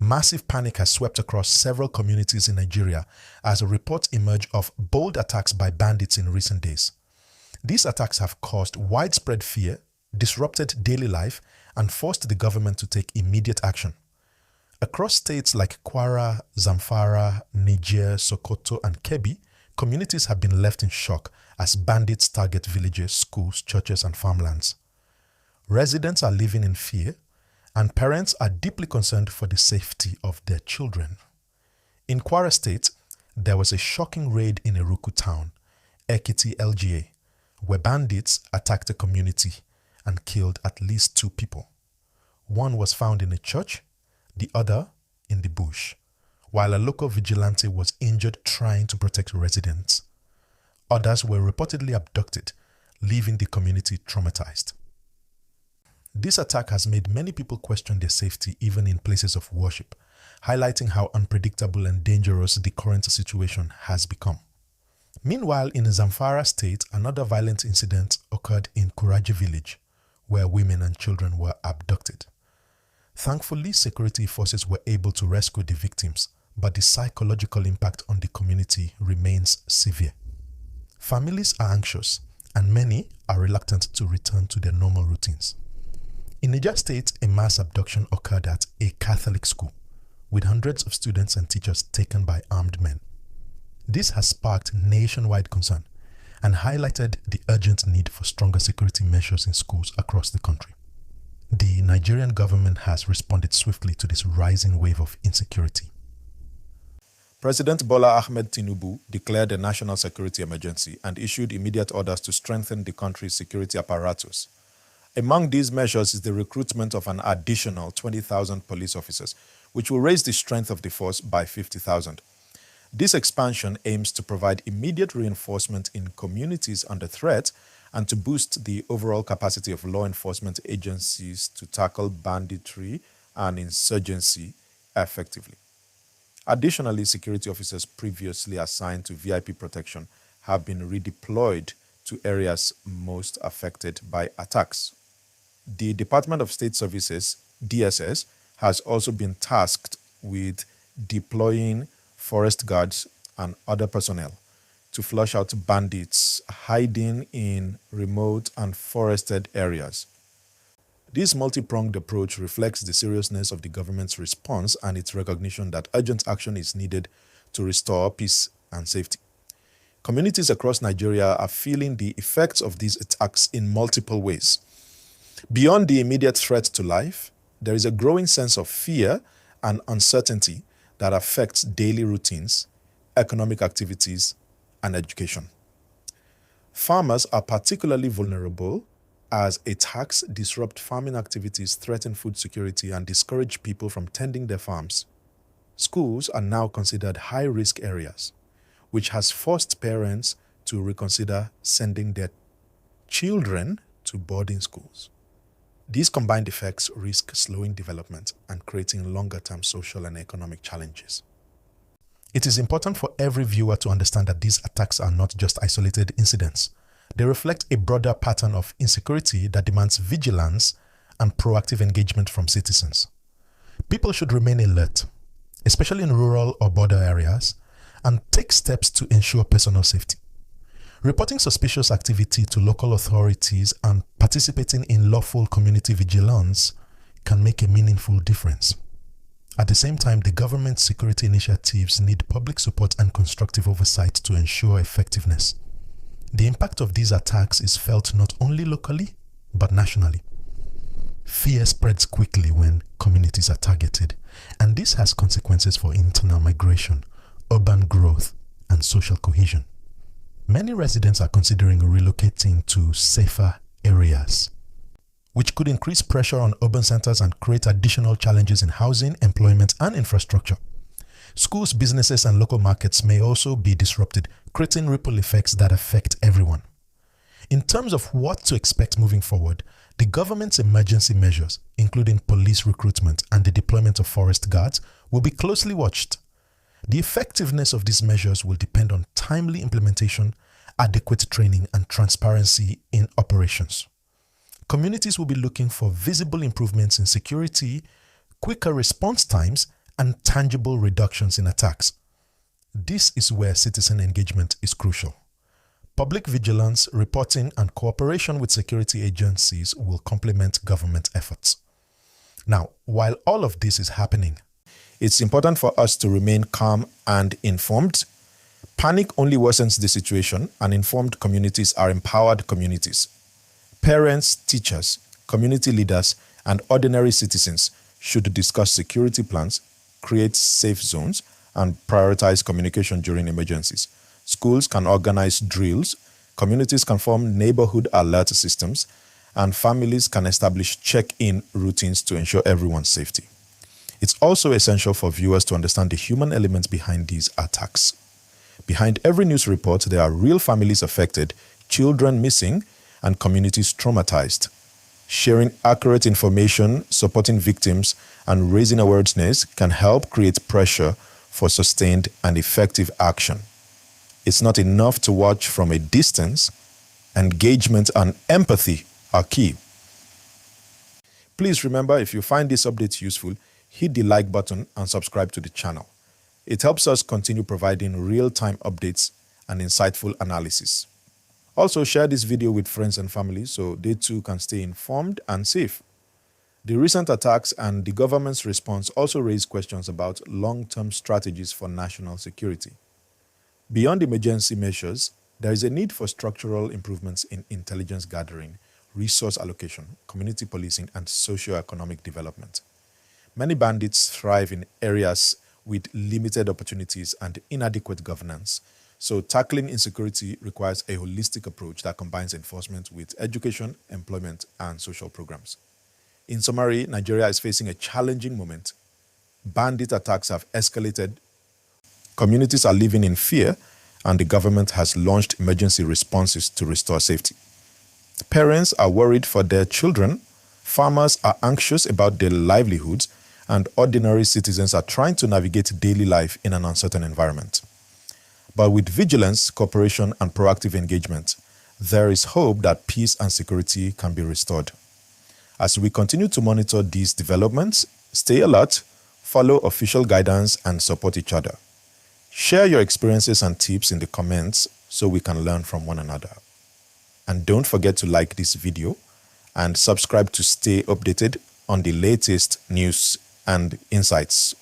massive panic has swept across several communities in Nigeria as reports emerge of bold attacks by bandits in recent days. These attacks have caused widespread fear, disrupted daily life, and forced the government to take immediate action. Across states like Kwara, Zamfara, Niger, Sokoto, and Kebbi, communities have been left in shock as bandits target villages, schools, churches, and farmlands. Residents are living in fear, and parents are deeply concerned for the safety of their children. In Kwara State, there was a shocking raid in Eruku town, Ekiti LGA, where bandits attacked a community and killed at least 2 people. One was found in a church, the other in the bush, while a local vigilante was injured trying to protect residents. Others were reportedly abducted, leaving the community traumatized. This attack has made many people question their safety even in places of worship, highlighting how unpredictable and dangerous the current situation has become. Meanwhile, in Zamfara state, another violent incident occurred in Kuraji village, where women and children were abducted. Thankfully, security forces were able to rescue the victims, but the psychological impact on the community remains severe. Families are anxious, and many are reluctant to return to their normal routines. In Niger State, a mass abduction occurred at a Catholic school, with hundreds of students and teachers taken by armed men. This has sparked nationwide concern and highlighted the urgent need for stronger security measures in schools across the country. The Nigerian government has responded swiftly to this rising wave of insecurity. President Bola Ahmed Tinubu declared a national security emergency and issued immediate orders to strengthen the country's security apparatus. Among these measures is the recruitment of an additional 20,000 police officers, which will raise the strength of the force by 50,000. This expansion aims to provide immediate reinforcement in communities under threat and to boost the overall capacity of law enforcement agencies to tackle banditry and insurgency effectively. Additionally, security officers previously assigned to VIP protection have been redeployed to areas most affected by attacks. The Department of State Services, DSS, has also been tasked with deploying forest guards and other personnel to flush out bandits hiding in remote and forested areas. This multi-pronged approach reflects the seriousness of the government's response and its recognition that urgent action is needed to restore peace and safety. Communities across Nigeria are feeling the effects of these attacks in multiple ways. Beyond the immediate threat to life, there is a growing sense of fear and uncertainty that affects daily routines, economic activities, and education. Farmers are particularly vulnerable as attacks disrupt farming activities, threaten food security, and discourage people from tending their farms. Schools are now considered high-risk areas, which has forced parents to reconsider sending their children to boarding schools. These combined effects risk slowing development and creating longer-term social and economic challenges. It is important for every viewer to understand that these attacks are not just isolated incidents. They reflect a broader pattern of insecurity that demands vigilance and proactive engagement from citizens. People should remain alert, especially in rural or border areas, and take steps to ensure personal safety. Reporting suspicious activity to local authorities and participating in lawful community vigilance can make a meaningful difference. At the same time, the government's security initiatives need public support and constructive oversight to ensure effectiveness. The impact of these attacks is felt not only locally, but nationally. Fear spreads quickly when communities are targeted, and this has consequences for internal migration, urban growth, and social cohesion. Many residents are considering relocating to safer areas, which could increase pressure on urban centers and create additional challenges in housing, employment, and infrastructure. Schools, businesses, and local markets may also be disrupted, creating ripple effects that affect everyone. In terms of what to expect moving forward, the government's emergency measures, including police recruitment and the deployment of forest guards, will be closely watched. The effectiveness of these measures will depend on timely implementation, adequate training, and transparency in operations. Communities will be looking for visible improvements in security, quicker response times, and tangible reductions in attacks. This is where citizen engagement is crucial. Public vigilance, reporting, and cooperation with security agencies will complement government efforts. Now, while all of this is happening, it's important for us to remain calm and informed. Panic only worsens the situation, and informed communities are empowered communities. Parents, teachers, community leaders, and ordinary citizens should discuss security plans, create safe zones, and prioritize communication during emergencies. Schools can organize drills, communities can form neighborhood alert systems, and families can establish check-in routines to ensure everyone's safety. It's also essential for viewers to understand the human element behind these attacks. Behind every news report, there are real families affected, children missing, and communities traumatized. Sharing accurate information, supporting victims, and raising awareness can help create pressure for sustained and effective action. It's not enough to watch from a distance. Engagement and empathy are key. Please remember, if you find this update useful, hit the like button and subscribe to the channel. It helps us continue providing real-time updates and insightful analysis. Also, share this video with friends and family so they too can stay informed and safe. The recent attacks and the government's response also raise questions about long-term strategies for national security. Beyond emergency measures, there is a need for structural improvements in intelligence gathering, resource allocation, community policing, and socioeconomic development. Many bandits thrive in areas with limited opportunities and inadequate governance. So tackling insecurity requires a holistic approach that combines enforcement with education, employment, and social programs. In summary, Nigeria is facing a challenging moment. Bandit attacks have escalated, communities are living in fear, and the government has launched emergency responses to restore safety. Parents are worried for their children, farmers are anxious about their livelihoods, and ordinary citizens are trying to navigate daily life in an uncertain environment. But with vigilance, cooperation, and proactive engagement, there is hope that peace and security can be restored. As we continue to monitor these developments, stay alert, follow official guidance, and support each other. Share your experiences and tips in the comments so we can learn from one another. And don't forget to like this video and subscribe to stay updated on the latest news and insights.